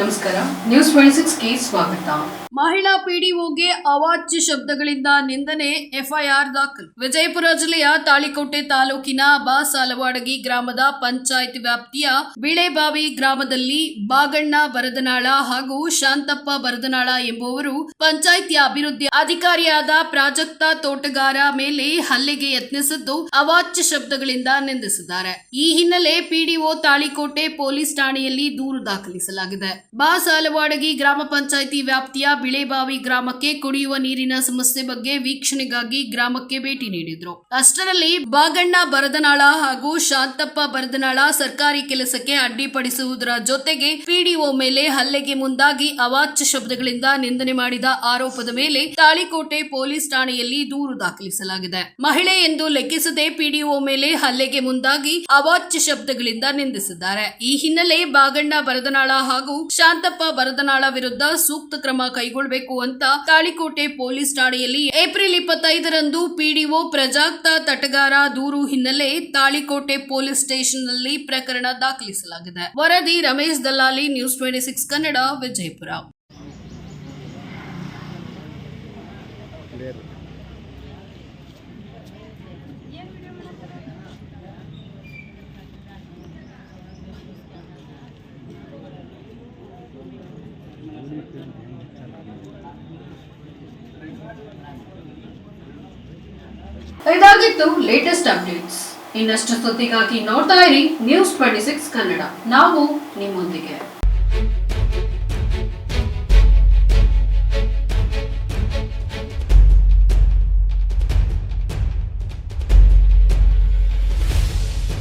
ನಮಸ್ಕಾರ, ನ್ಯೂಸ್ 26 ಗೆ ಸ್ವಾಗತ. ಮಹಿಳಾ ಪಿಡಿಒಗೆ ಅವಾಚ್ಯ ಶಬ್ದಗಳಿಂದ ನಿಂದನೆ, ಎಫ್ಐಆರ್ ದಾಖಲು. ವಿಜಯಪುರ ಜಿಲ್ಲೆಯ ತಾಳಿಕೋಟೆ ತಾಲೂಕಿನ ಬಾಸಾಲವಾಡಗಿ ಗ್ರಾಮದ ಪಂಚಾಯತ್ ವ್ಯಾಪ್ತಿಯ ಬಿಳೆಬಾವಿ ಗ್ರಾಮದಲ್ಲಿ ಬಾಗಣ್ಣ ಬರದನಾಳ ಹಾಗೂ ಶಾಂತಪ್ಪ ಬರದನಾಳ ಎಂಬುವರು ಪಂಚಾಯಿತಿಯ ಅಭಿವೃದ್ಧಿ ಅಧಿಕಾರಿಯಾದ ಪ್ರಾಜಕ್ತ ತೋಟಗಾರ ಮೇಲೆ ಹಲ್ಲೆಗೆ ಯತ್ನಿಸಿದ್ದು ಅವಾಚ್ಯ ಶಬ್ದಗಳಿಂದ ನಿಂದಿಸಿದ್ದಾರೆ. ಈ ಹಿನ್ನೆಲೆ ಪಿಡಿಒ ತಾಳಿಕೋಟೆ ಪೊಲೀಸ್ ಠಾಣೆಯಲ್ಲಿ ದೂರು ದಾಖಲಿಸಲಾಗಿದೆ. ಬಾಸಾಲವಾಡಗಿ ಗ್ರಾಮ ಪಂಚಾಯಿತಿ ವ್ಯಾಪ್ತಿಯ ಬಿಳೆಬಾವಿ ಗ್ರಾಮಕ್ಕೆ ಕುಡಿಯುವ ನೀರಿನ ಸಮಸ್ಯೆ ಬಗ್ಗೆ ವೀಕ್ಷಣೆಗಾಗಿ ಗ್ರಾಮಕ್ಕೆ ಭೇಟಿ ನೀಡಿದ್ರು. ಅಷ್ಟರಲ್ಲಿ ಬಾಗಣ್ಣ ಬರದನಾಳ ಹಾಗೂ ಶಾಂತಪ್ಪ ಬರದನಾಳ ಸರ್ಕಾರಿ ಕೆಲಸಕ್ಕೆ ಅಡ್ಡಿಪಡಿಸುವುದರ ಜೊತೆಗೆ ಪಿಡಿಒ ಮೇಲೆ ಹಲ್ಲೆಗೆ ಮುಂದಾಗಿ ಅವಾಚ್ಯ ಶಬ್ದಗಳಿಂದ ನಿಂದನೆ ಮಾಡಿದ ಆರೋಪದ ಮೇಲೆ ತಾಳಿಕೋಟೆ ಪೊಲೀಸ್ ಠಾಣೆಯಲ್ಲಿ ದೂರು ದಾಖಲಿಸಲಾಗಿದೆ. ಮಹಿಳೆ ಎಂದು ಲೆಕ್ಕಿಸದೆ ಪಿಡಿಒ ಮೇಲೆ ಹಲ್ಲೆಗೆ ಮುಂದಾಗಿ ಅವಾಚ್ಯ ಶಬ್ದಗಳಿಂದ ನಿಂದಿಸಿದ್ದಾರೆ. ಈ ಹಿನ್ನೆಲೆ ಬಾಗಣ್ಣ ಬರದನಾಳ ಹಾಗೂ ಶಾಂತಪ್ಪ ಬರದನಾಳ ವಿರುದ್ಧ ಸೂಕ್ತ ಕ್ರಮ ಕೈಗೊಳ್ಳಬೇಕು ಅಂತ ತಾಳಿಕೋಟೆ ಪೊಲೀಸ್ ಠಾಣೆಯಲ್ಲಿ ಏಪ್ರಿಲ್ 25ರಂದು ಪಿಡಿಒ ಪ್ರಾಜಕ್ತ ತೋಟಗಾರ ದೂರು ಹಿನ್ನೆಲೆ ತಾಳಿಕೋಟೆ ಪೊಲೀಸ್ ಸ್ಟೇಷನ್ನಲ್ಲಿ ಪ್ರಕರಣ ದಾಖಲಿಸಲಾಗಿದೆ. ವರದಿ ರಮೇಶ್ ದಲ್ಲಾಲಿ, ನ್ಯೂಸ್ 26 ಕನ್ನಡ, ವಿಜಯಪುರ. ಇದಾಗಿತ್ತು ಲೇಟೆಸ್ಟ್ ಅಪ್ಡೇಟ್ಸ್. ಇನ್ನಷ್ಟು ಸುದ್ದಿಗಾಗಿ ನೋಡ್ತಾ ಇರಿ ನ್ಯೂಸ್ 26 ಕನ್ನಡ. ನಾವು ನಿಮ್ಮೊಂದಿಗೆ.